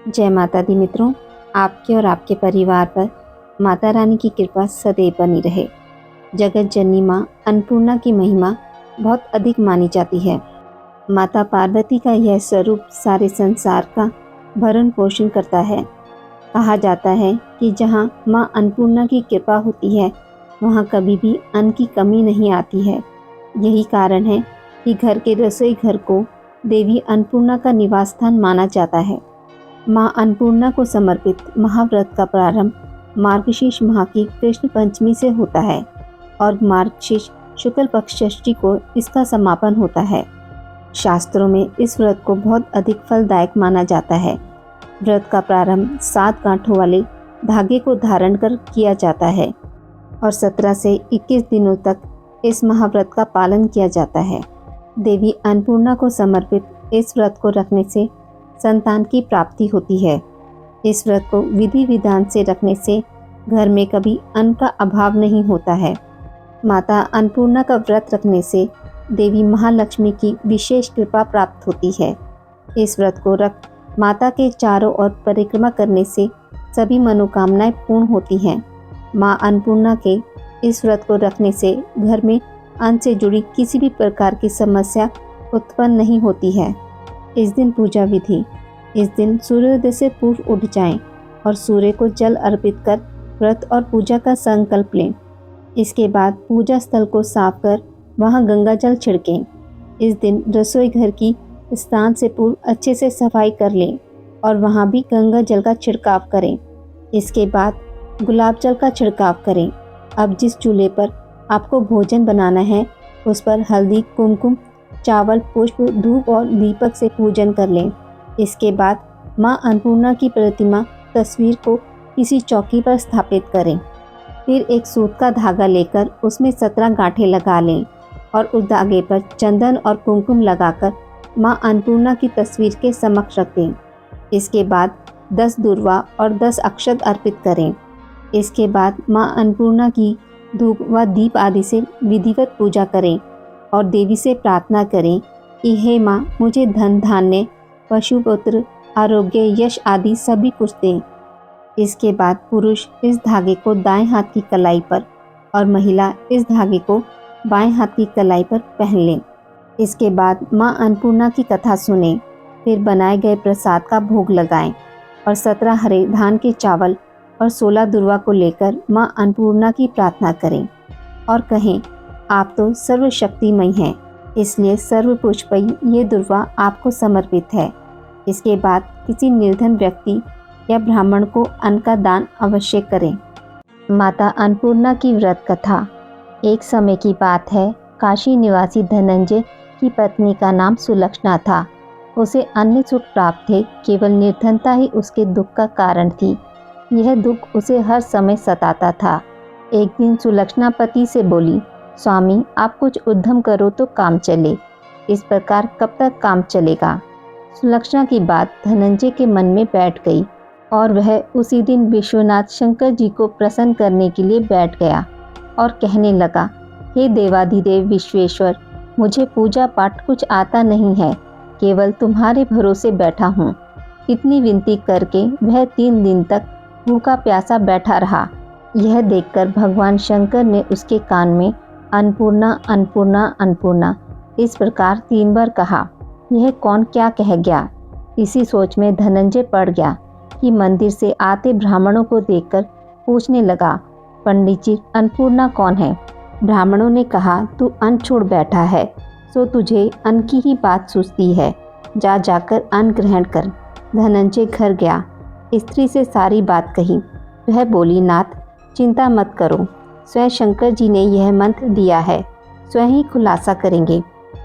जय माता दी मित्रों, आपके और आपके परिवार पर माता रानी की कृपा सदैव बनी रहे। जगत जननी माँ अन्नपूर्णा की महिमा बहुत अधिक मानी जाती है। माता पार्वती का यह स्वरूप सारे संसार का भरण पोषण करता है। कहा जाता है कि जहाँ माँ अन्नपूर्णा की कृपा होती है, वहाँ कभी भी अन्न की कमी नहीं आती है। यही कारण है कि घर के रसोई घर को देवी अन्नपूर्णा का निवास स्थान माना जाता है। माँ अन्नपूर्णा को समर्पित महाव्रत का प्रारंभ मार्गशीर्ष माह की कृष्ण पंचमी से होता है और मार्गशीर्ष शुक्ल पक्ष षष्ठी को इसका समापन होता है। शास्त्रों में इस व्रत को बहुत अधिक फलदायक माना जाता है। व्रत का प्रारंभ 7 गांठों वाले धागे को धारण कर किया जाता है और 17 से 21 दिनों तक इस महाव्रत का पालन किया जाता है। देवी अन्नपूर्णा को समर्पित इस व्रत को रखने से संतान की प्राप्ति होती है। इस व्रत को विधि विधान से रखने से घर में कभी अन्न का अभाव नहीं होता है। माता अन्नपूर्णा का व्रत रखने से देवी महालक्ष्मी की विशेष कृपा प्राप्त होती है। इस व्रत को रख माता के चारों ओर परिक्रमा करने से सभी मनोकामनाएं पूर्ण होती हैं। माँ अन्नपूर्णा के इस व्रत को रखने से घर में अन्न से जुड़ी किसी भी प्रकार की समस्या उत्पन्न नहीं होती है। इस दिन पूजा विधि। इस दिन सूर्योदय से पूर्व उठ जाएं और सूर्य को जल अर्पित कर व्रत और पूजा का संकल्प लें। इसके बाद पूजा स्थल को साफ कर वहां गंगा जल छिड़कें। इस दिन रसोई घर की स्नान से पूर्व अच्छे से सफाई कर लें और वहां भी गंगा जल का छिड़काव करें। इसके बाद गुलाब जल का छिड़काव करें। अब जिस चूल्हे पर आपको भोजन बनाना है उस पर हल्दी, कुमकुम, चावल, पुष्प, धूप और दीपक से पूजन कर लें। इसके बाद माँ अन्नपूर्णा की प्रतिमा तस्वीर को किसी चौकी पर स्थापित करें। फिर एक सूत का धागा लेकर उसमें 17 गांठें लगा लें और उस धागे पर चंदन और कुमकुम लगाकर माँ अन्नपूर्णा की तस्वीर के समक्ष रख दें। इसके बाद 10 दूर्वा और 10 अक्षत अर्पित करें। इसके बाद माँ अन्नपूर्णा की धूप व दीप आदि से विधिवत पूजा करें और देवी से प्रार्थना करें कि हे माँ, मुझे धन, धान्य, पशु, पुत्र, आरोग्य, यश आदि सभी कुछ दें। इसके बाद पुरुष इस धागे को दाएं हाथ की कलाई पर और महिला इस धागे को बाएं हाथ की कलाई पर पहन लें। इसके बाद माँ अन्नपूर्णा की कथा सुनें। फिर बनाए गए प्रसाद का भोग लगाएं और 17 हरे धान के चावल और 16 दुर्वा को लेकर माँ अन्नपूर्णा की प्रार्थना करें और कहें, आप तो सर्वशक्तिमयी हैं, इसलिए सर्वपुष्पयी ये दुर्वा आपको समर्पित है। इसके बाद किसी निर्धन व्यक्ति या ब्राह्मण को अन्न का दान अवश्य करें। माता अन्नपूर्णा की व्रत कथा। एक समय की बात है, काशी निवासी धनंजय की पत्नी का नाम सुलक्षणा था। उसे अन्य सुख प्राप्त थे, केवल निर्धनता ही उसके दुख का कारण थी। यह दुख उसे हर समय सताता था। एक दिन सुलक्षणा पति से बोली, स्वामी, आप कुछ उद्यम करो तो काम चले। इस प्रकार कब तक काम चलेगा? सुलक्षणा की बात धनंजय के मन में बैठ गई और वह उसी दिन विश्वनाथ शंकर जी को प्रसन्न करने के लिए बैठ गया और कहने लगा, हे देवाधिदेव विश्वेश्वर, मुझे पूजा पाठ कुछ आता नहीं है, केवल तुम्हारे भरोसे बैठा हूँ। इतनी विनती करके वह 3 दिन तक भूखा प्यासा बैठा रहा। यह देखकर भगवान शंकर ने उसके कान में अन्नपूर्णा, अन्नपूर्णा, अन्नपूर्णा इस प्रकार 3 बार कहा। यह कौन क्या कह गया? इसी सोच में धनंजय पड़ गया कि मंदिर से आते ब्राह्मणों को देखकर पूछने लगा, पंडित जी, अन्नपूर्णा कौन है? ब्राह्मणों ने कहा, तू अन्न छोड़ बैठा है, सो तुझे अन्न की ही बात सूझती है। जाकर अन्न ग्रहण कर। धनंजय घर गया, स्त्री से सारी बात कही। वह बोली, नाथ, चिंता मत करो, स्वयं शंकर जी ने यह मंत्र दिया है, स्वयं ही खुलासा करेंगे।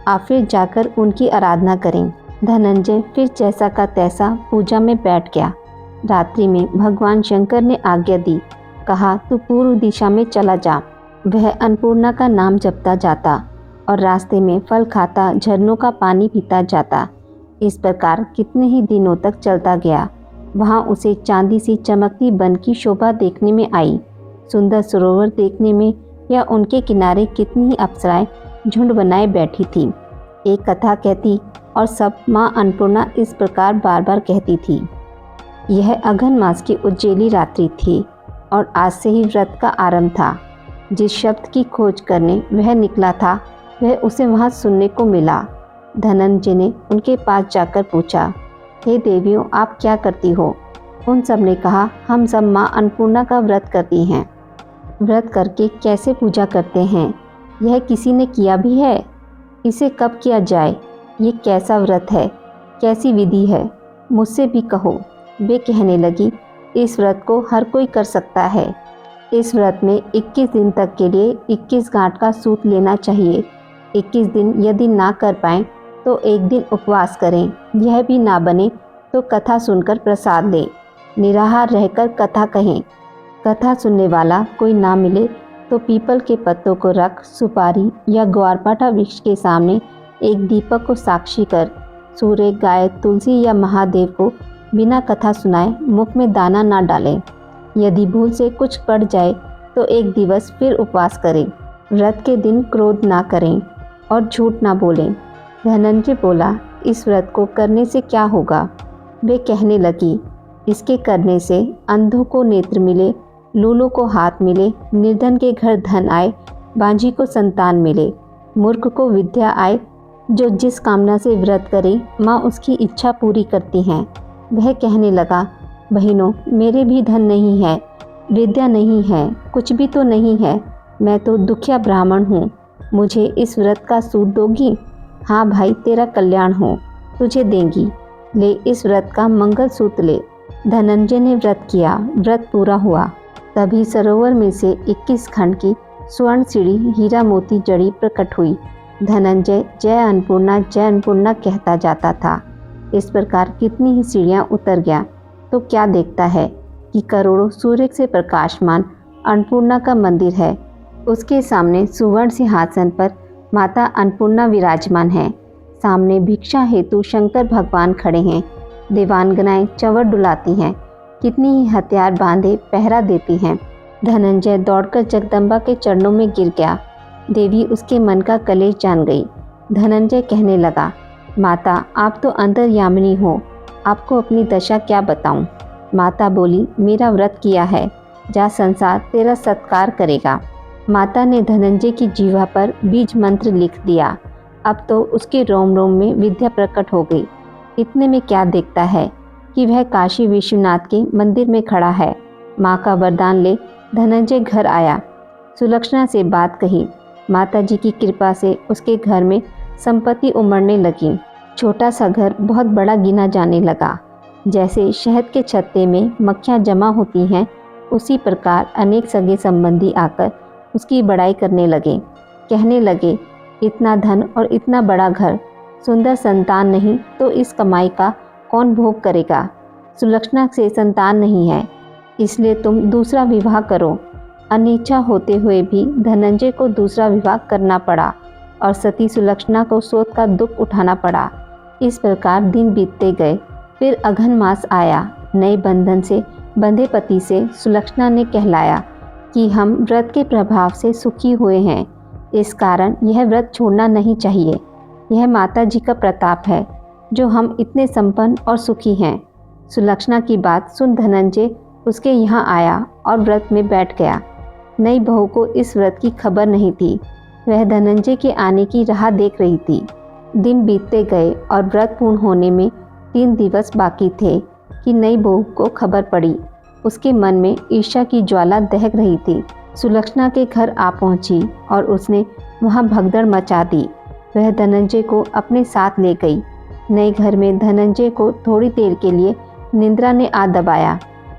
आप फिर जाकर उनकी आराधना करें। धनंजय फिर जैसा का तैसा पूजा में बैठ गया। रात्रि में भगवान शंकर ने आज्ञा दी, कहा, तू पूर्व दिशा में चला जा। वह अन्नपूर्णा का नाम जपता जाता और रास्ते में फल खाता, झरनों का पानी पीता जाता। इस प्रकार कितने ही दिनों तक चलता गया। वहाँ उसे चांदी सी चमकती वन की शोभा देखने में आई, सुंदर सरोवर देखने में, या उनके किनारे कितनी ही अप्सराएं झुंड बनाए बैठी थी। एक कथा कहती और सब माँ अन्नपूर्णा इस प्रकार बार बार कहती थी। यह अघन मास की उज्जैली रात्रि थी और आज से ही व्रत का आरंभ था। जिस शब्द की खोज करने वह निकला था वह उसे वहाँ सुनने को मिला। धनंजय ने उनके पास जाकर पूछा, हे देवियों, आप क्या करती हो? उन सब ने कहा, हम सब माँ अन्नपूर्णा का व्रत करती हैं। व्रत करके कैसे पूजा करते हैं? यह किसी ने किया भी है? इसे कब किया जाए? ये कैसा व्रत है? कैसी विधि है? मुझसे भी कहो। वे कहने लगी, इस व्रत को हर कोई कर सकता है। इस व्रत में 21 दिन तक के लिए 21 गांठ का सूत लेना चाहिए। 21 दिन यदि ना कर पाएँ तो एक दिन उपवास करें। यह भी ना बने तो कथा सुनकर प्रसाद लें। निराहार रहकर कथा कहें। कथा सुनने वाला कोई ना मिले तो पीपल के पत्तों को रख सुपारी या ग्वारपाठा वृक्ष के सामने एक दीपक को साक्षी कर सूर्य, गाय, तुलसी या महादेव को बिना कथा सुनाए मुख में दाना ना डालें। यदि भूल से कुछ पड़ जाए तो एक दिवस फिर उपवास करें। व्रत के दिन क्रोध ना करें और झूठ ना बोलें। धनंजय बोला, इस व्रत को करने से क्या होगा? वे कहने लगी, इसके करने से अंधों को नेत्र मिले, लूलों को हाथ मिले, निर्धन के घर धन आए, बांझी को संतान मिले, मूर्ख को विद्या आए। जो जिस कामना से व्रत करे माँ उसकी इच्छा पूरी करती हैं। वह कहने लगा, बहनों, मेरे भी धन नहीं है, विद्या नहीं है, कुछ भी तो नहीं है। मैं तो दुखिया ब्राह्मण हूँ। मुझे इस व्रत का सूत दोगी? हाँ भाई, तेरा कल्याण हो, तुझे देंगी। ले इस व्रत का मंगल सूत्र ले। धनंजय ने व्रत किया। व्रत पूरा हुआ। तभी सरोवर में से 21 खंड की स्वर्ण सीढ़ी हीरा मोती जड़ी प्रकट हुई। धनंजय जय अन्नपूर्णा कहता जाता था। इस प्रकार कितनी ही सीढ़ियाँ उतर गया तो क्या देखता है कि करोड़ों सूर्य से प्रकाशमान अन्नपूर्णा का मंदिर है। उसके सामने सुवर्ण सिंहासन पर माता अन्नपूर्णा विराजमान है। सामने भिक्षा हेतु शंकर भगवान खड़े हैं। देवांगनाएं चंवर डुलाती हैं। कितनी ही हथियार बांधे पहरा देती हैं। धनंजय दौड़कर जगदम्बा के चरणों में गिर गया। देवी उसके मन का कलेश जान गई। धनंजय कहने लगा, माता, आप तो अंतर्यामिनी हो, आपको अपनी दशा क्या बताऊं? माता बोली, मेरा व्रत किया है, जा, संसार तेरा सत्कार करेगा। माता ने धनंजय की जीवा पर बीज मंत्र लिख दिया। अब तो उसके रोम रोम में विद्या प्रकट हो गई। इतने में क्या देखता है कि वह काशी विश्वनाथ के मंदिर में खड़ा है। माँ का वरदान ले धनंजय घर आया। सुलक्षणा से बात कही। माता जी की कृपा से उसके घर में संपत्ति उमड़ने लगी। छोटा सा घर बहुत बड़ा गिना जाने लगा। जैसे शहद के छत्ते में मक्खियाँ जमा होती हैं, उसी प्रकार अनेक सगे संबंधी आकर उसकी बड़ाई करने लगे। कहने लगे, इतना धन और इतना बड़ा घर, सुंदर संतान नहीं तो इस कमाई का कौन भोग करेगा? सुलक्षणा से संतान नहीं है, इसलिए तुम दूसरा विवाह करो। अनिच्छा होते हुए भी धनंजय को दूसरा विवाह करना पड़ा और सती सुलक्षणा को शोक का दुख उठाना पड़ा। इस प्रकार दिन बीतते गए। फिर अघन मास आया। नए बंधन से बंधे पति से सुलक्षणा ने कहलाया कि हम व्रत के प्रभाव से सुखी हुए हैं, इस कारण यह व्रत छोड़ना नहीं चाहिए। यह माता जी का प्रताप है जो हम इतने संपन्न और सुखी हैं। सुलक्षणा की बात सुन धनंजय उसके यहाँ आया और व्रत में बैठ गया। नई बहू को इस व्रत की खबर नहीं थी। वह धनंजय के आने की राह देख रही थी। दिन बीतते गए और व्रत पूर्ण होने में 3 दिवस बाकी थे कि नई बहू को खबर पड़ी। उसके मन में ईर्ष्या की ज्वाला दहक रही थी। सुलक्षणा के घर आ पहुंची और उसने वहां भगदड़ मचा दी। वह धनंजय को अपने साथ ले गई। नए घर में धनंजय को थोड़ी देर के लिए निद्रा ने आ दबाया।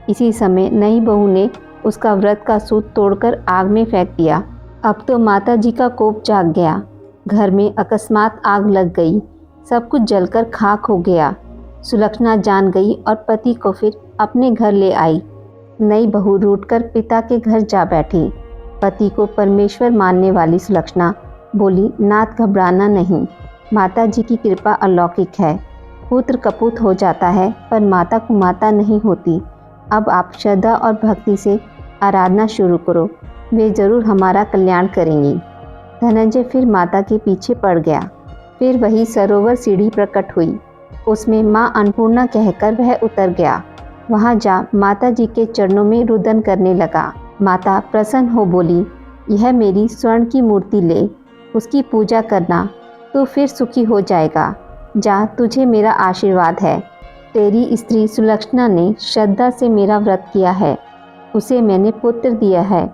इसी समय नई बहू ने उसका व्रत का सूत तोड़कर आग में फेंक दिया। अब तो माता जी का कोप जाग गया। घर में अकस्मात आग लग गई। सब कुछ जलकर खाक हो गया। सुलक्षणा जान गई और पति को फिर अपने घर ले आई। नई बहू रूठकर पिता के घर जा बैठी। पति को परमेश्वर मानने वाली सुलक्षणा बोली, नाथ, घबराना नहीं, माता जी की कृपा अलौकिक है। पुत्र कपूत हो जाता है पर माता कुमाता नहीं होती। अब आप श्रद्धा और भक्ति से आराधना शुरू करो, वे जरूर हमारा कल्याण करेंगी। धनंजय फिर माता के पीछे पड़ गया। फिर वही सरोवर सीढ़ी प्रकट हुई। उसमें माँ अन्नपूर्णा कहकर वह उतर गया। वहाँ जा माता जी के चरणों में रुदन करने लगा। माता प्रसन्न हो बोली, यह मेरी स्वर्ण की मूर्ति ले, उसकी पूजा करना तो फिर सुखी हो जाएगा। जा, तुझे मेरा आशीर्वाद है। तेरी स्त्री सुलक्षणा ने श्रद्धा से मेरा व्रत किया है, उसे मैंने पुत्र दिया है।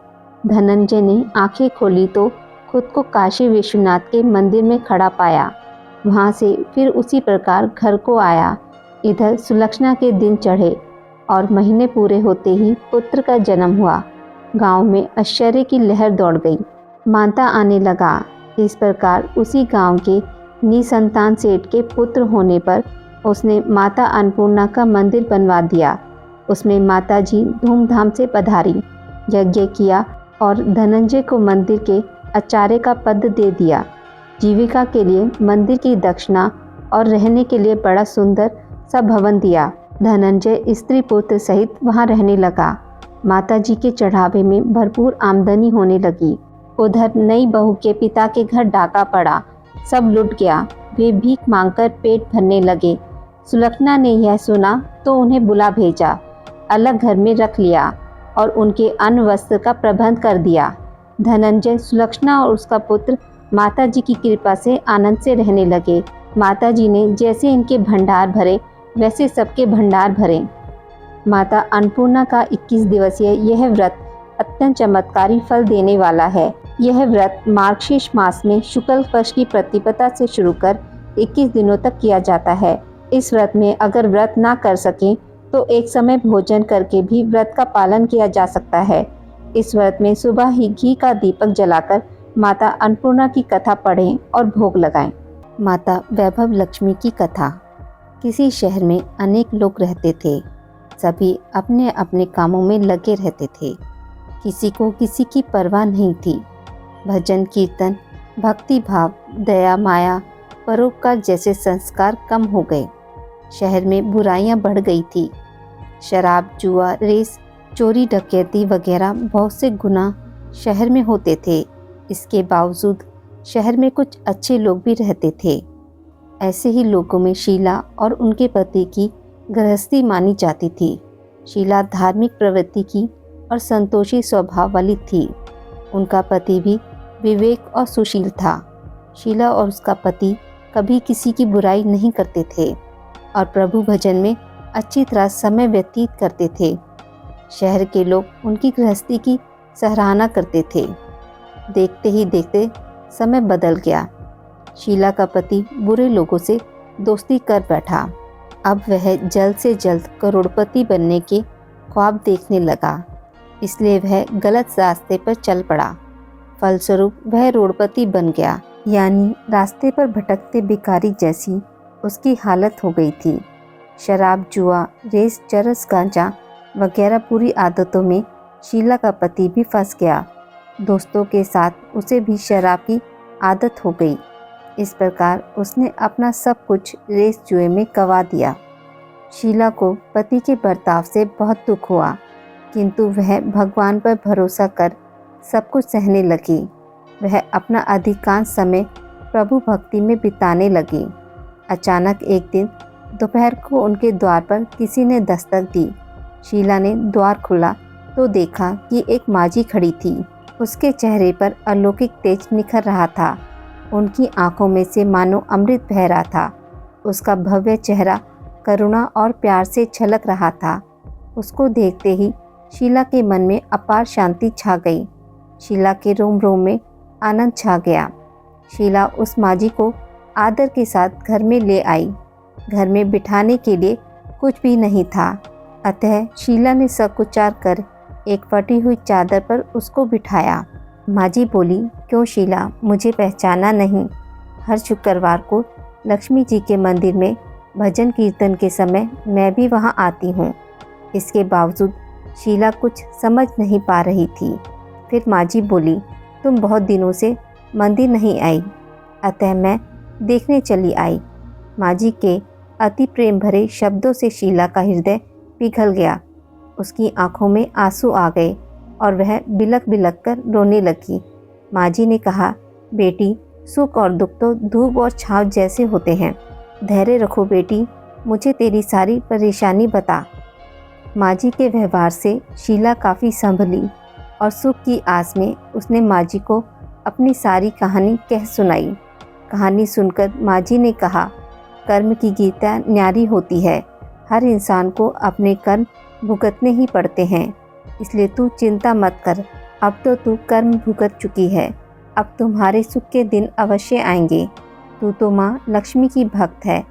धनंजय ने आंखें खोली तो खुद को काशी विश्वनाथ के मंदिर में खड़ा पाया। वहाँ से फिर उसी प्रकार घर को आया। इधर सुलक्षणा के दिन चढ़े और महीने पूरे होते ही पुत्र का जन्म हुआ। गांव में आश्चर्य की लहर दौड़ गई। मानता आने लगा। इस प्रकार उसी गांव के निसंतान सेठ के पुत्र होने पर उसने माता अन्नपूर्णा का मंदिर बनवा दिया। उसमें माता जी धूमधाम से पधारी, यज्ञ किया और धनंजय को मंदिर के आचार्य का पद दे दिया। जीविका के लिए मंदिर की दक्षिणा और रहने के लिए बड़ा सुंदर सा भवन दिया। धनंजय स्त्री पुत्र सहित वहां रहने लगा। माता जी के चढ़ावे में भरपूर आमदनी होने लगी। उधर नई बहू के पिता के घर डाका पड़ा, सब लुट गया। वे भीख मांगकर पेट भरने लगे। सुलक्षणा ने यह सुना तो उन्हें बुला भेजा, अलग घर में रख लिया और उनके अन्न वस्त्र का प्रबंध कर दिया। धनंजय, सुलक्षणा और उसका पुत्र माता जी की कृपा से आनंद से रहने लगे। माता जी ने जैसे इनके भंडार भरे वैसे सबके भंडार भरे। माता अन्नपूर्णा का 21 दिवसीय यह व्रत अत्यंत चमत्कारी फल देने वाला है। यह व्रत मार्गशीर्ष मास में शुक्ल पक्ष की प्रतिपदा से शुरू कर 21 दिनों तक किया जाता है। इस व्रत में अगर व्रत ना कर सकें तो एक समय भोजन करके भी व्रत का पालन किया जा सकता है। इस व्रत में सुबह ही घी का दीपक जलाकर माता अन्नपूर्णा की कथा पढ़ें और भोग लगाएं। माता वैभव लक्ष्मी की कथा। किसी शहर में अनेक लोग रहते थे। सभी अपने अपने कामों में लगे रहते थे। किसी को किसी की परवाह नहीं थी। भजन कीर्तन, भक्ति भाव, दया माया, परोपकार जैसे संस्कार कम हो गए। शहर में बुराइयां बढ़ गई थी। शराब, जुआ, रेस, चोरी डकैती वगैरह बहुत से गुनाह शहर में होते थे। इसके बावजूद शहर में कुछ अच्छे लोग भी रहते थे। ऐसे ही लोगों में शीला और उनके पति की गृहस्थी मानी जाती थी। शीला धार्मिक प्रवृत्ति की और संतोषी स्वभाव वाली थी। उनका पति भी विवेक और सुशील था। शीला और उसका पति कभी किसी की बुराई नहीं करते थे और प्रभु भजन में अच्छी तरह समय व्यतीत करते थे। शहर के लोग उनकी गृहस्थी की सराहना करते थे। देखते ही देखते समय बदल गया। शीला का पति बुरे लोगों से दोस्ती कर बैठा। अब वह जल्द से जल्द करोड़पति बनने के ख्वाब देखने लगा, इसलिए वह गलत रास्ते पर चल पड़ा। फलस्वरूप वह रोड़पति बन गया, यानी रास्ते पर भटकते भिखारी जैसी उसकी हालत हो गई थी। शराब, जुआ, रेस, चरस, गांजा वगैरह बुरी आदतों में शीला का पति भी फंस गया। दोस्तों के साथ उसे भी शराब की आदत हो गई। इस प्रकार उसने अपना सब कुछ रेस जुए में गंवा दिया। शीला को पति के बर्ताव से बहुत दुख हुआ, किंतु वह भगवान पर भरोसा कर सब कुछ सहने लगी। वह अपना अधिकांश समय प्रभु भक्ति में बिताने लगी। अचानक एक दिन दोपहर को उनके द्वार पर किसी ने दस्तक दी। शीला ने द्वार खोला तो देखा कि एक माजी खड़ी थी। उसके चेहरे पर अलौकिक तेज निखर रहा था। उनकी आंखों में से मानो अमृत बह रहा था। उसका भव्य चेहरा करुणा और प्यार से छलक रहा था। उसको देखते ही शीला के मन में अपार शांति छा गई। शीला के रोम रोम में आनंद छा गया। शीला उस माजी को आदर के साथ घर में ले आई। घर में बिठाने के लिए कुछ भी नहीं था, अतः शीला ने सकुचार कर एक फटी हुई चादर पर उसको बिठाया। माजी बोली, क्यों शीला, मुझे पहचाना नहीं? हर शुक्रवार को लक्ष्मी जी के मंदिर में भजन कीर्तन के समय मैं भी वहां आती हूँ। इसके बावजूद शीला कुछ समझ नहीं पा रही थी। फिर माजी बोली, तुम बहुत दिनों से मंदिर नहीं आई, अतः मैं देखने चली आई। माजी के अति प्रेम भरे शब्दों से शीला का हृदय पिघल गया। उसकी आंखों में आंसू आ गए और वह बिलक बिलक कर रोने लगी। माजी ने कहा, बेटी, सुख और दुख तो धूप और छाँव जैसे होते हैं। धैर्य रखो बेटी, मुझे तेरी सारी परेशानी बता। माँ जी के व्यवहार से शीला काफ़ी संभली और सुख की आस में उसने माँ जी को अपनी सारी कहानी कह सुनाई। कहानी सुनकर माँ जी ने कहा, कर्म की गीता न्यारी होती है। हर इंसान को अपने कर्म भुगतने ही पड़ते हैं, इसलिए तू चिंता मत कर। अब तो तू कर्म भुगत चुकी है, अब तुम्हारे सुख के दिन अवश्य आएंगे। तू तो माँ लक्ष्मी की भक्त है।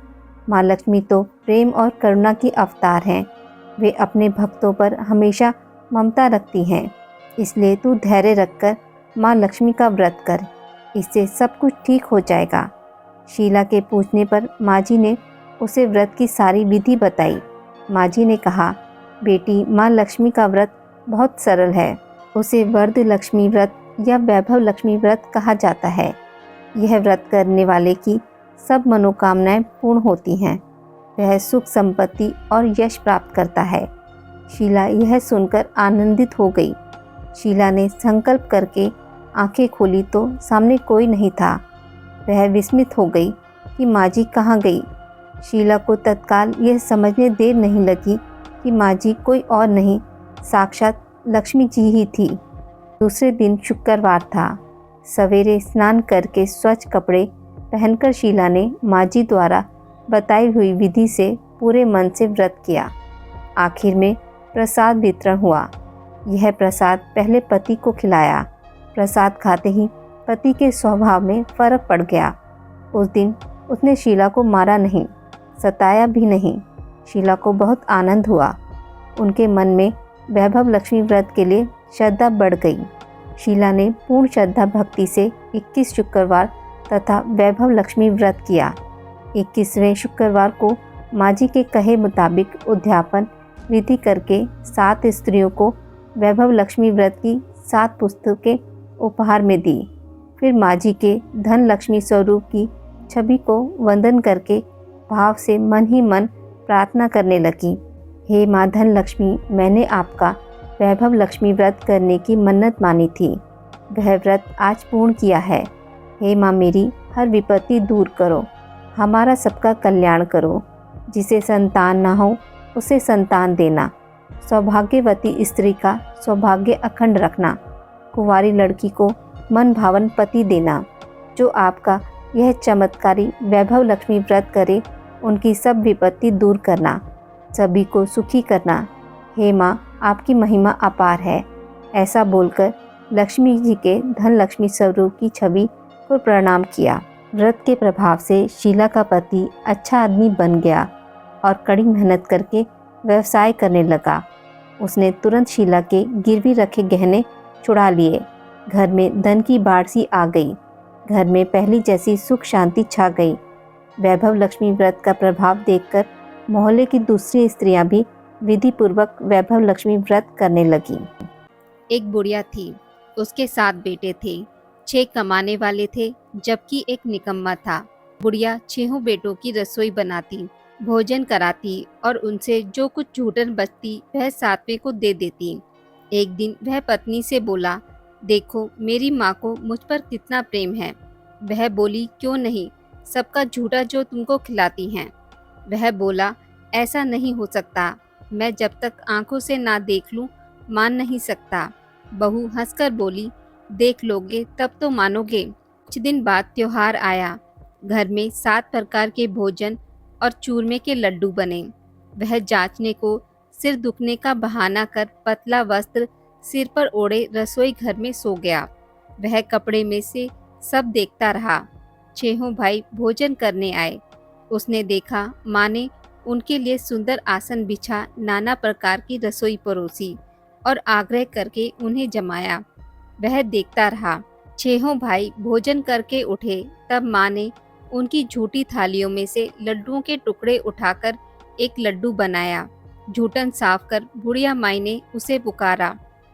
माँ लक्ष्मी तो प्रेम और करुणा की अवतार हैं। वे अपने भक्तों पर हमेशा ममता रखती हैं, इसलिए तू धैर्य रखकर माँ लक्ष्मी का व्रत कर, इससे सब कुछ ठीक हो जाएगा। शीला के पूछने पर माँ जी ने उसे व्रत की सारी विधि बताई। माँ जी ने कहा, बेटी, माँ लक्ष्मी का व्रत बहुत सरल है। उसे वरद लक्ष्मी व्रत या वैभव लक्ष्मी व्रत कहा जाता है। यह व्रत करने वाले की सब मनोकामनाएं पूर्ण होती हैं। वह सुख संपत्ति और यश प्राप्त करता है। शीला यह सुनकर आनंदित हो गई। शीला ने संकल्प करके आंखें खोली तो सामने कोई नहीं था। वह विस्मित हो गई कि माँ जी कहाँ गई। शीला को तत्काल यह समझने देर नहीं लगी कि माँ जी कोई और नहीं, साक्षात लक्ष्मी जी ही थी। दूसरे दिन शुक्रवार था। सवेरे स्नान करके स्वच्छ कपड़े पहनकर शीला ने माँ जी द्वारा बताई हुई विधि से पूरे मन से व्रत किया। आखिर में प्रसाद वितरण हुआ। यह प्रसाद पहले पति को खिलाया। प्रसाद खाते ही पति के स्वभाव में फर्क पड़ गया। उस दिन उसने शीला को मारा नहीं, सताया भी नहीं। शीला को बहुत आनंद हुआ। उनके मन में वैभव लक्ष्मी व्रत के लिए श्रद्धा बढ़ गई। शीला ने पूर्ण श्रद्धा भक्ति से 21 शुक्रवार तथा वैभव लक्ष्मी व्रत किया। 21वें शुक्रवार को माँ जी के कहे मुताबिक उद्यापन विधि करके 7 स्त्रियों को वैभव लक्ष्मी व्रत की 7 पुस्तकें उपहार में दी। फिर माँ जी के धन लक्ष्मी स्वरूप की छवि को वंदन करके भाव से मन ही मन प्रार्थना करने लगी। हे माँ धन लक्ष्मी, मैंने आपका वैभव लक्ष्मी व्रत करने की मन्नत मानी थी। वह व्रत आज पूर्ण किया है। हे माँ, मेरी हर विपत्ति दूर करो, हमारा सबका कल्याण करो। जिसे संतान ना हो उसे संतान देना। सौभाग्यवती स्त्री का सौभाग्य अखंड रखना। कुंवारी लड़की को मन भावन पति देना। जो आपका यह चमत्कारी वैभव लक्ष्मी व्रत करे, उनकी सब विपत्ति दूर करना, सभी को सुखी करना। हे माँ, आपकी महिमा अपार है। ऐसा बोलकर लक्ष्मी जी के धन लक्ष्मी स्वरूप की छवि को प्रणाम किया। व्रत के प्रभाव से शीला का पति अच्छा आदमी बन गया और कड़ी मेहनत करके व्यवसाय करने लगा। उसने तुरंत शीला के गिरवी रखे गहने छुड़ा लिए। घर में धन की बाढ़ सी आ गई। घर में पहली जैसी सुख शांति छा गई। वैभव लक्ष्मी व्रत का प्रभाव देखकर मोहल्ले की दूसरी स्त्रियां भी विधि पूर्वक वैभव लक्ष्मी व्रत करने लगी। एक बुढ़िया थी, उसके 7 बेटे थे। 6 कमाने वाले थे, जबकि एक निकम्मा था। बुढ़िया 6 बेटों की रसोई बनाती, भोजन कराती और उनसे जो कुछ छूटन बचती वह 7वें को दे देती। एक दिन वह पत्नी से बोला, देखो मेरी माँ को मुझ पर कितना प्रेम है। वह बोली, क्यों नहीं, सबका झूठा जो तुमको खिलाती हैं। वह बोला, ऐसा नहीं हो सकता, मैं जब तक आंखों से ना देख लूं मान नहीं सकता। बहू हंसकर बोली, देख लोगे तब तो मानोगे। कुछ दिन बाद त्योहार आया। घर में 7 प्रकार के भोजन और चूरमे के लड्डू बने। वह जांचने को सिर दुखने का बहाना कर पतला वस्त्र सिर पर ओढ़े रसोई घर में सो गया। वह कपड़े में से सब देखता रहा। 6 भाई भोजन करने आए। उसने देखा माँ ने उनके लिए सुंदर आसन बिछा नाना प्रकार की रसोई परोसी और आग्रह करके उन्हें जमाया। वह देखता रहा। 6 भाई भोजन करके उठे तब माँ ने उनकी झूठी थालियों में से लड्डुओं के टुकड़े उठाकर एक लड्डू बनाया। झूठन साफ कर बुढ़िया माई ने उसे पुकारा,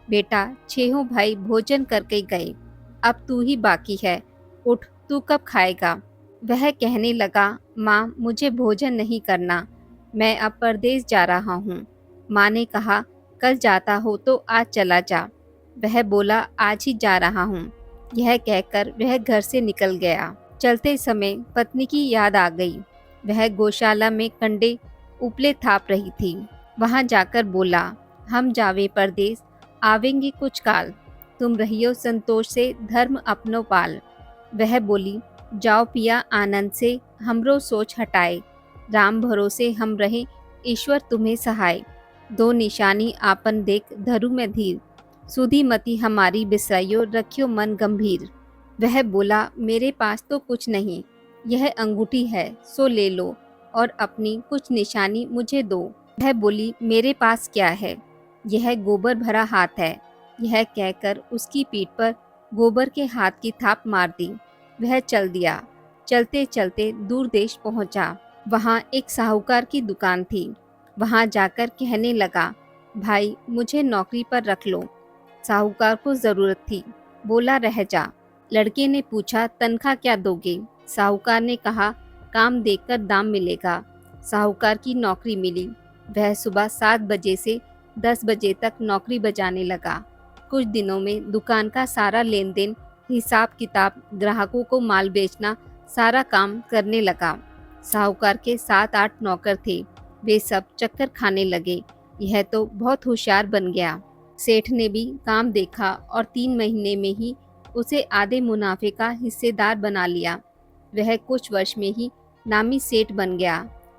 बेटा 6 भाई भोजन करके गए, अब तू ही बाकी है, उठ, तू कब खाएगा। वह कहने लगा, माँ मुझे भोजन नहीं करना, मैं अब परदेश जा रहा हूँ। माँ ने कहा, कल जाता हो तो आज चला जा। वह बोला, आज ही जा रहा हूँ। यह कहकर वह घर से निकल गया। चलते समय पत्नी की याद आ गई। वह गौशाला में कंडे उपले थाप रही थी। वहाँ जाकर बोला, हम जावे परदेस, आवेंगे कुछ काल, तुम रहियो संतोष से धर्म अपनो पाल। वह बोली, जाओ पिया आनंद से, हमरो सोच हटाए, राम भरोसे हम रहे, ईश्वर तुम्हें सहाय। दो निशानी आपन देख धरु में धीर, सुधी मति हमारी बिसराइयो, रखियो मन गंभीर। वह बोला, मेरे पास तो कुछ नहीं, यह अंगूठी है सो ले लो, और अपनी कुछ निशानी मुझे दो। वह बोली, मेरे पास क्या है, यह गोबर भरा हाथ है। यह कहकर उसकी पीठ पर गोबर के हाथ की थाप मार दी। वह चल दिया। चलते चलते दूर देश पहुंचा। वहां एक साहूकार की दुकान थी। वहां जाकर कहने लगा, भाई मुझे नौकरी पर रख लो। साहूकार को जरूरत थी। बोला, रह जा। लड़के ने पूछा, तनख्वाह क्या दोगे? साहूकार ने कहा, काम देखकर दाम मिलेगा। साहूकार की नौकरी मिली। वह सुबह 7 बजे से 10 बजे तक नौकरी बजाने लगा। कुछ दिनों में दुकान का सारा लेन देन, हिसाब किताब, ग्राहकों को माल बेचना, सारा काम करने लगा। साहूकार के 7-8 नौकर थे। वे सब चक्कर खाने लगे। यह तो बहुत होशियार बन गया। सेठ ने भी काम देखा और 3 महीने में ही उसे आधे मुनाफे का हिस्सेदार बना लिया। वह कुछ वर्ष में ही नामी सेठ बन गया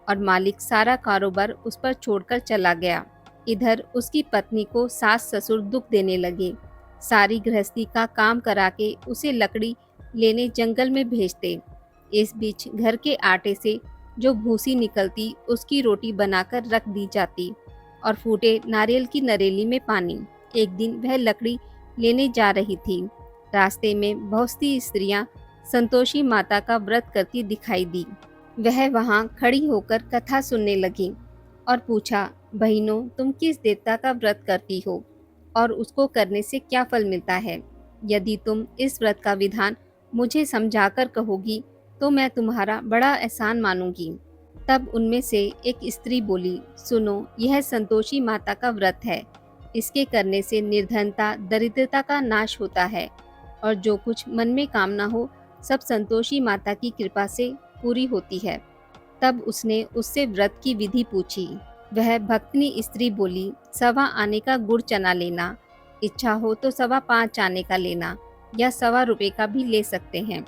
और मालिक सारा कारोबार उस पर छोड़कर चला गया। इधर उसकी पत्नी को सास ससुर दुख देने लगे। सारी गृहस्थी का काम करा के उसे लकड़ी लेने जंगल में भेजते। इस बीच घर के आटे से जो भूसी निकलती उसकी रोटी बनाकर रख दी जाती और फूटे नारियल की नरेली में पानी। एक दिन वह लकड़ी लेने जा रही थी। रास्ते में बहुत सी स्त्रियां संतोषी माता का व्रत करती दिखाई दी। वह वहां खड़ी होकर कथा सुनने लगी और पूछा, बहनों तुम किस देवता का व्रत करती हो और उसको करने से क्या फल मिलता है? यदि तुम इस व्रत का विधान मुझे समझाकर कहोगी तो मैं तुम्हारा बड़ा एहसान मानूंगी। तब उनमें से एक स्त्री बोली, सुनो, यह संतोषी माता का व्रत है। इसके करने से निर्धनता, दरिद्रता का नाश होता है और जो कुछ मन में कामना हो सब संतोषी माता की कृपा से पूरी होती है। तब उसने उससे व्रत की विधि पूछी। वह भक्तनी स्त्री बोली, 1.25 आने का गुड़ चना लेना, इच्छा हो तो 5.25 आने का लेना या 1.25 रुपये का भी ले सकते हैं।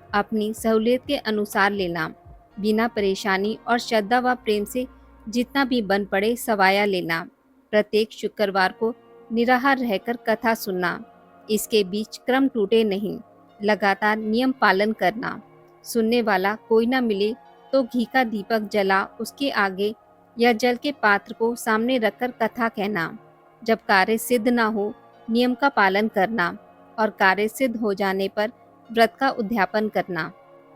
अपनी सहूलियत के अनुसार लेना। बिना परेशानी और श्रद्धा व प्रेम से जितना भी बन पड़े सवाया लेना। प्रत्येक शुक्रवार को निराहार रहकर कथा सुनना। इसके बीच क्रम टूटे नहीं। लगातार नियम पालन करना। सुनने वाला कोई ना मिले तो घी का दीपक जला उसके आगे या जल के पात्र को सामने रखकर कथा कहना। जब कार्य सिद्ध ना हो नियम का पालन करना और कार्य सिद्ध हो जाने पर व्रत का उद्यापन करना।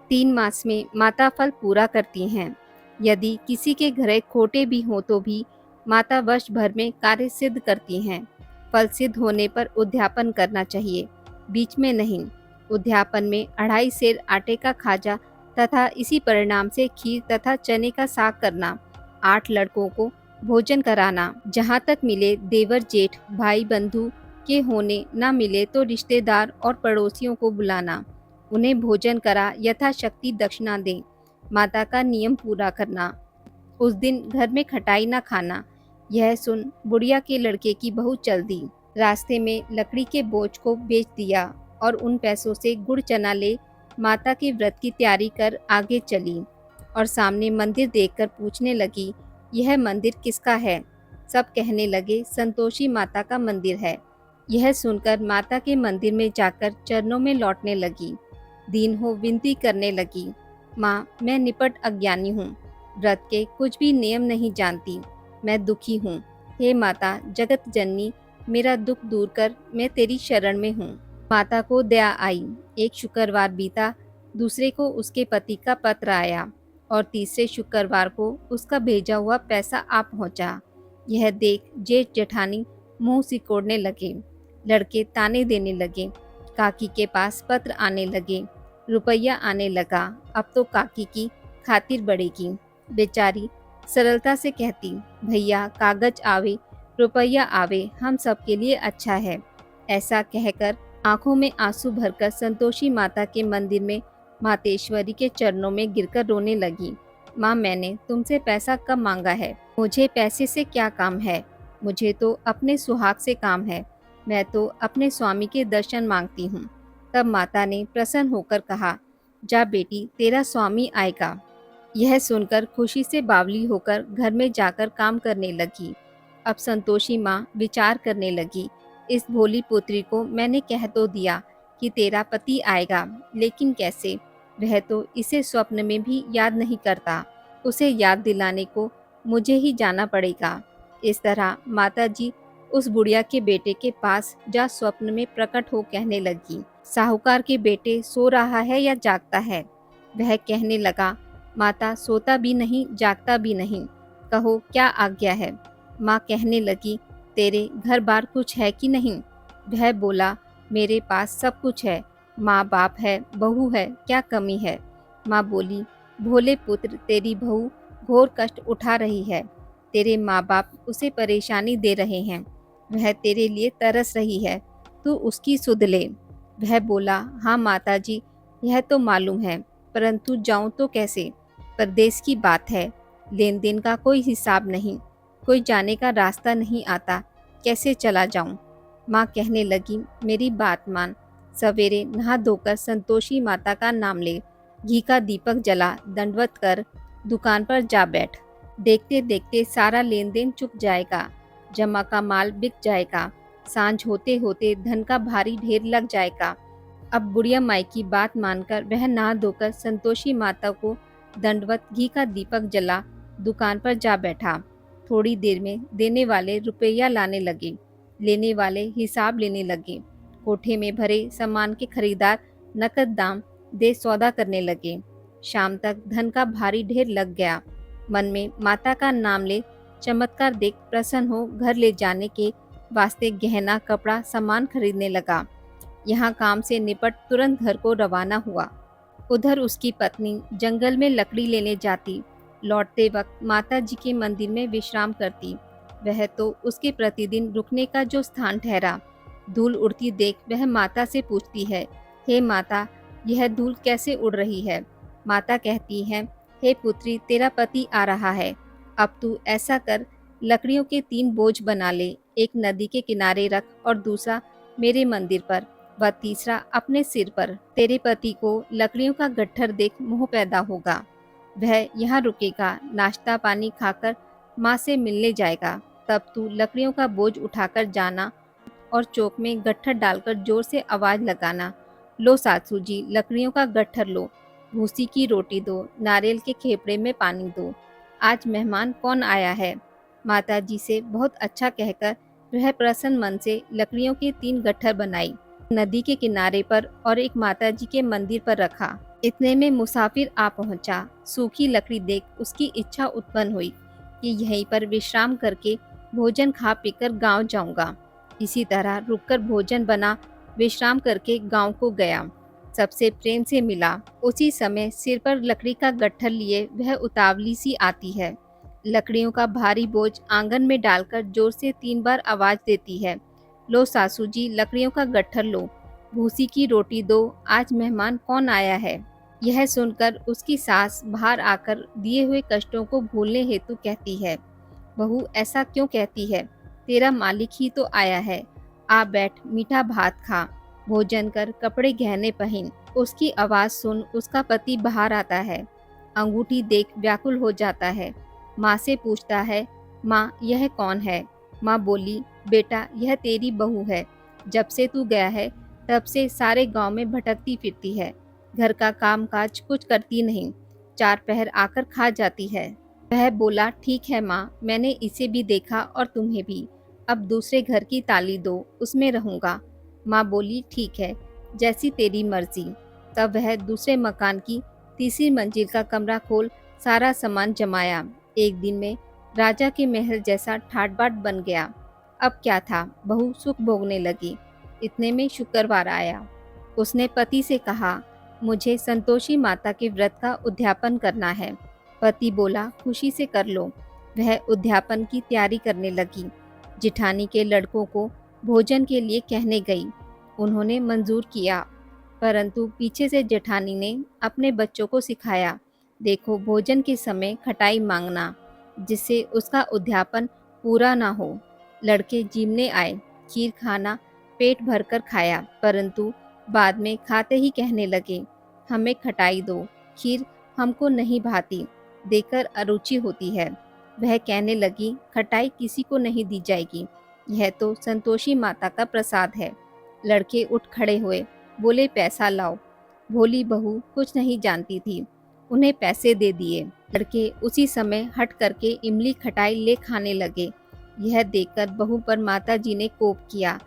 3 मास में माता फल पूरा करती हैं। यदि किसी के घरे खोटे भी हों तो भी माता वर्ष भर में कार्य सिद्ध करती हैं। फल सिद्ध होने पर उद्यापन करना चाहिए, बीच में नहीं। उद्यापन में 2.5 सेर आटे का खाजा तथा इसी परिणाम से खीर तथा चने का साग करना। 8 लड़कों को भोजन कराना। जहाँ तक मिले देवर जेठ भाई बंधु के होने न मिले तो रिश्तेदार और पड़ोसियों को बुलाना। उन्हें भोजन करा यथाशक्ति दक्षिणा दें। माता का नियम पूरा करना। उस दिन घर में खटाई न खाना। यह सुन बुढ़िया के लड़के की बहू चल दी। रास्ते में लकड़ी के बोझ को बेच दिया और उन पैसों से गुड़ चना ले माता के व्रत की तैयारी कर आगे चली और सामने मंदिर देखकर पूछने लगी, यह मंदिर किसका है? सब कहने लगे, संतोषी माता का मंदिर है। यह सुनकर माता के मंदिर में जाकर चरणों में लौटने लगी। दीन हो विनती करने लगी, माँ मैं निपट अज्ञानी हूँ, व्रत के कुछ भी नियम नहीं जानती, मैं दुखी हूँ। हे माता जगत जननी, मेरा दुख दूर कर, मैं तेरी शरण में हूँ। माता को दया आई। एक शुक्रवार बीता, दूसरे को उसके पति का पत्र आया और तीसरे शुक्रवार को उसका भेजा हुआ पैसा आ पहुँचा। यह देख जेठ जेठानी मुंह सिकोड़ने लगे। लड़के ताने देने लगे। काकी के पास पत्र आने लगे, रुपया आने लगा। अब तो काकी की खातिर बढ़ेगी। बेचारी सरलता से कहती, भैया कागज आवे, रुपया आवे, हम सबके लिए अच्छा है। ऐसा कहकर आंखों में आंसू भरकर संतोषी माता के मंदिर में मातेश्वरी के चरणों में गिरकर रोने लगी। माँ, मैंने तुमसे पैसा कब मांगा है? मुझे पैसे से क्या काम है? मुझे तो अपने सुहाग से काम है। मैं तो अपने स्वामी के दर्शन मांगती हूँ। तब माता ने प्रसन्न होकर कहा, जा बेटी, तेरा स्वामी आएगा। यह सुनकर खुशी से बावली होकर घर में जाकर काम करने लगी। अब संतोषी माँ विचार करने लगी, इस भोली पुत्री को मैंने कह तो दिया कि तेरा पति आएगा, लेकिन कैसे? वह तो इसे स्वप्न में भी याद नहीं करता। उसे याद दिलाने को मुझे ही जाना पड़ेगा। इस तरह माताजी उस बुढ़िया के बेटे के पास जा स्वप्न में प्रकट हो कहने लगी, साहूकार के बेटे सो रहा है या जागता है? वह कहने लगा, माता, सोता भी नहीं जागता भी नहीं, कहो क्या आज्ञा है? माँ कहने लगी, तेरे घर बार कुछ है कि नहीं? वह बोला, मेरे पास सब कुछ है, माँ बाप है, बहू है, क्या कमी है? माँ बोली, भोले पुत्र, तेरी बहू घोर कष्ट उठा रही है। तेरे माँ बाप उसे परेशानी दे रहे हैं। वह तेरे लिए तरस रही है, तू उसकी सुध ले। वह बोला, हाँ माताजी, यह तो मालूम है, परंतु जाऊं तो कैसे? परदेश की बात है, लेन देन का कोई हिसाब नहीं, कोई जाने का रास्ता नहीं आता, कैसे चला जाऊं? माँ कहने लगी, मेरी बात मान, सवेरे नहा धोकर संतोषी माता का नाम ले, घी का दीपक जला, दंडवत कर, दुकान पर जा बैठ। देखते देखते सारा लेन देन चुक जाएगा, जमा का माल बिक जाएगा, सांझ होते होते धन का भारी ढेर लग जाएगा। अब बुढ़िया माई की बात मानकर वह नहा धोकर संतोषी माता को दंडवत घी का दीपक जला दुकान पर जा बैठा। थोड़ी देर में देने वाले रुपया लाने लगे, लेने वाले हिसाब लेने लगे। कोठे में भरे सामान के खरीदार नकद दाम दे सौदा करने लगे। शाम तक धन का भारी ढेर लग गया। मन में माता का नाम ले चमत्कार देख प्रसन्न हो घर ले जाने के वास्ते गहना कपड़ा सामान खरीदने लगा। यहाँ काम से निपट तुरंत घर को रवाना हुआ। उधर उसकी पत्नी जंगल में लकड़ी लेने जाती, लौटते वक्त माता जी के मंदिर में विश्राम करती। वह तो उसके प्रतिदिन रुकने का जो स्थान ठहरा। धूल उड़ती देख वह माता से पूछती है, हे माता, यह धूल कैसे उड़ रही है? माता कहती है, हे पुत्री, तेरा पति आ रहा है। अब तू ऐसा कर, लकड़ियों के 3 बोझ बना ले, एक नदी के किनारे रख और दूसरा मेरे मंदिर पर व तीसरा अपने सिर पर। तेरे पति को लकड़ियों का गट्ठर देख मोह पैदा होगा। वह यहाँ रुकेगा, नाश्ता पानी खाकर माँ से मिलने जाएगा। तब तू लकड़ियों का बोझ उठाकर जाना और चौक में गट्ठर डालकर जोर से आवाज लगाना, लो सासू जी, लकड़ियों का गट्ठर लो, भूसी की रोटी दो, नारियल के खेपड़े में पानी दो, आज मेहमान कौन आया है? माता जी से बहुत अच्छा कहकर वह प्रसन्न मन से लकड़ियों के 3 गट्ठर बनाई, नदी के किनारे पर और एक माता जी के मंदिर पर रखा। इतने में मुसाफिर आ पहुंचा। सूखी लकड़ी देख उसकी इच्छा उत्पन्न हुई कि यहीं पर विश्राम करके भोजन खा पीकर गांव जाऊंगा। इसी तरह रुककर भोजन बना, विश्राम करके गांव को गया। सबसे प्रेम से मिला। उसी समय सिर पर लकड़ी का गट्ठर लिए वह उतावली सी आती है। लकड़ियों का भारी बोझ आंगन में डालकर जोर से 3 बार आवाज देती है, लो सासू जी, लकड़ियों का गट्ठर लो, भूसी की रोटी दो, आज मेहमान कौन आया है? यह सुनकर उसकी सास बाहर आकर दिए हुए कष्टों को भूलने हेतु कहती है, बहू ऐसा क्यों कहती है? तेरा मालिक ही तो आया है, आ बैठ, मीठा भात खा, भोजन कर, कपड़े गहने पहन। उसकी आवाज सुन उसका पति बाहर आता है। अंगूठी देख व्याकुल हो जाता है। माँ से पूछता है, माँ यह कौन है? माँ बोली, बेटा यह तेरी बहू है। जब से तू गया है तब से सारे गांव में भटकती फिरती है, घर का काम काज कुछ करती नहीं, 4 पहर आकर खा जाती है। वह बोला, ठीक है माँ, मैंने इसे भी देखा और तुम्हें भी। अब दूसरे घर की ताली दो, उसमें रहूंगा। माँ बोली, ठीक है, जैसी तेरी मर्जी। तब वह दूसरे मकान की तीसरी मंजिल का कमरा खोल सारा सामान जमाया। एक दिन में राजा के महल जैसा ठाट बाट बन गया। अब क्या था, बहू सुख भोगने लगी। इतने में शुक्रवार आया। उसने पति से कहा, मुझे संतोषी माता के व्रत का उद्यापन करना है। पति बोला, खुशी से कर लो। वह उद्यापन की तैयारी करने लगी। जिठानी के लड़कों को भोजन के लिए कहने गई। उन्होंने मंजूर किया, परंतु पीछे से जेठानी ने अपने बच्चों को सिखाया, देखो, भोजन के समय खटाई मांगना, जिससे उसका उद्यापन पूरा ना हो। लड़के जीमने आए, खीर खाना पेट भरकर खाया, परंतु बाद में खाते ही कहने लगे, हमें खटाई दो, खीर हमको नहीं भाती, देकर अरुचि होती है। वह कहने लगी, खटाई किसी को नहीं दी जाएगी, यह तो संतोषी माता का प्रसाद है। लड़के उठ खड़े हुए, बोले, पैसा लाओ। भोली बहू कुछ नहीं जानती थी, उन्हें पैसे दे दिए। लड़के उसी समय हट करके इमली खटाई ले खाने लगे। यह देखकर बहू पर माताजी ने कोप किया।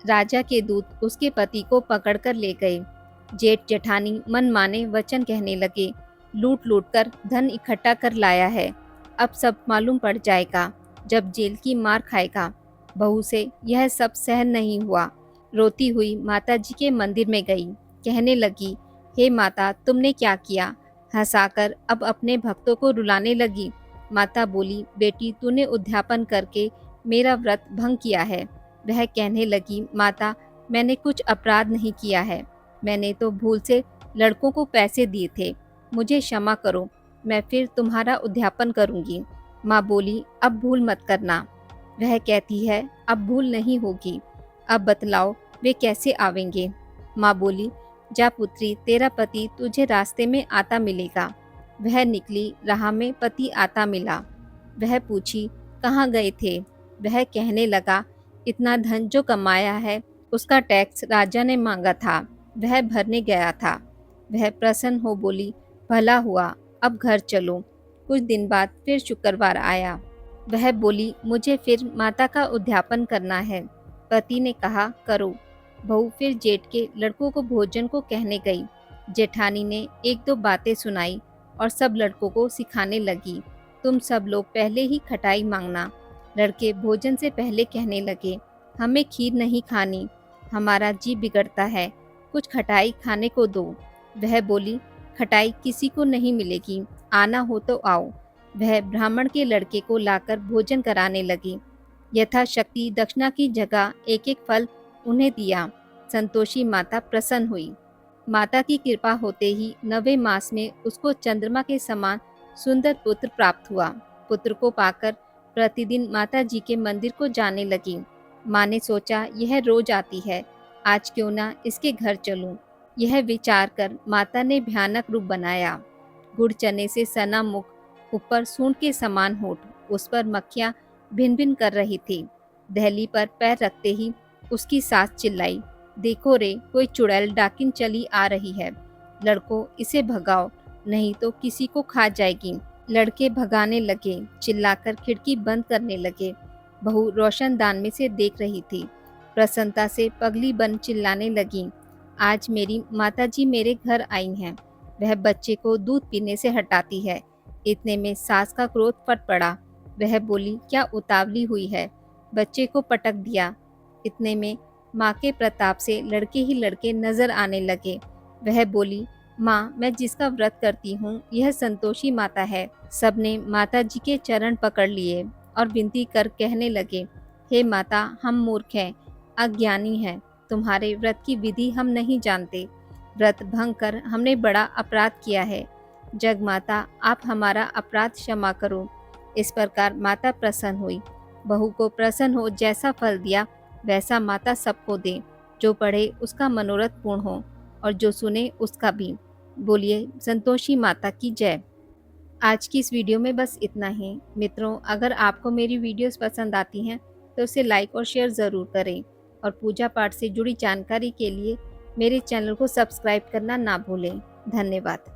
राजा के दूत उसके पति को पकड़कर ले गए। जेठ जेठानी मन माने वचन कहने लगे, लूट लूट कर धन इकट्ठा कर लाया है, अब सब मालूम पड़ जाएगा, जब जेल की मार खाएगा। बहू से यह सब सहन नहीं हुआ। रोती हुई माता जी के मंदिर में गई, कहने लगी, हे माता, तुमने क्या किया? हंसाकर अब अपने भक्तों को रुलाने लगी। माता बोली, बेटी, तूने उद्यापन करके मेरा व्रत भंग किया है। वह कहने लगी, माता, मैंने कुछ अपराध नहीं किया है, मैंने तो भूल से लड़कों को पैसे दिए थे, मुझे क्षमा करो, मैं फिर तुम्हारा उद्यापन करूंगी। माँ बोली, अब भूल मत करना। वह कहती है, अब भूल नहीं होगी, अब बतलाओ वे कैसे आवेंगे? माँ बोली, जा पुत्री, तेरा पति तुझे रास्ते में आता मिलेगा। वह निकली, राह में पति आता मिला। वह पूछी, कहाँ गए थे? वह कहने लगा, इतना धन जो कमाया है उसका टैक्स राजा ने मांगा था, वह भरने गया था। वह प्रसन्न हो बोली, भला हुआ, अब घर चलो। कुछ दिन बाद फिर शुक्रवार आया। वह बोली, मुझे फिर माता का उद्यापन करना है। पति ने कहा, करो। बहू फिर जेठ के लड़कों को भोजन को कहने गई। जेठानी ने एक दो बातें सुनाई और सब लड़कों को सिखाने लगी, तुम सब लोग पहले ही खटाई मांगना। लड़के भोजन से पहले कहने लगे, हमें खीर नहीं खानी, हमारा जी बिगड़ता है, कुछ खटाई खाने को दो। वह बोली, खटाई किसी को नहीं मिलेगी, आना हो तो आओ। वह ब्राह्मण के लड़के को लाकर भोजन कराने लगी। यथाशक्ति दक्षिणा की जगह एक एक फल उन्हें दिया। संतोषी माता प्रसन्न हुई। माता की कृपा होते ही 9वें मास में उसको चंद्रमा के समान सुंदर पुत्र प्राप्त हुआ। पुत्र को पाकर प्रतिदिन माता जी के मंदिर को जाने लगी। माँ ने सोचा, यह रोज आती है, आज क्यों ना इसके घर चलूं। यह विचार कर माता ने भयानक रूप बनाया। गुड़ चने से सना मुख, ऊपर सूंड के समान होठ, उस पर मक्खियां भिन भिन कर रही थी। दहली पर पैर रखते ही उसकी सास चिल्लाई, देखो रे, कोई चुड़ैल डाकिन चली आ रही है, लड़को इसे भगाओ, नहीं तो किसी को खा जाएगी। लड़के भगाने लगे, चिल्लाकर खिड़की बंद करने लगे। बहू रोशनदान में से देख रही थी। प्रसन्नता से पगली बन चिल्लाने लगी, आज मेरी माताजी मेरे घर आई हैं। वह बच्चे को दूध पीने से हटाती है। इतने में सास का क्रोध फट पड़ा। वह बोली, क्या उतावली हुई है, बच्चे को पटक दिया। इतने में माँ के प्रताप से लड़के ही लड़के नजर आने लगे। वह बोली, माँ, मैं जिसका व्रत करती हूँ यह संतोषी माता है। सबने माता जी के चरण पकड़ लिए और विनती कर कहने लगे, हे माता, हम मूर्ख हैं, अज्ञानी हैं, तुम्हारे व्रत की विधि हम नहीं जानते, व्रत भंग कर हमने बड़ा अपराध किया है, जग माता आप हमारा अपराध क्षमा करो। इस प्रकार माता प्रसन्न हुई। बहू को प्रसन्न हो जैसा फल दिया वैसा माता सबको दे, जो पढ़े उसका मनोरथ पूर्ण हो और जो सुने उसका भी। बोलिए संतोषी माता की जय। आज की इस वीडियो में बस इतना ही। मित्रों, अगर आपको मेरी वीडियोस पसंद आती हैं तो उसे लाइक और शेयर ज़रूर करें और पूजा पाठ से जुड़ी जानकारी के लिए मेरे चैनल को सब्सक्राइब करना ना भूलें। धन्यवाद।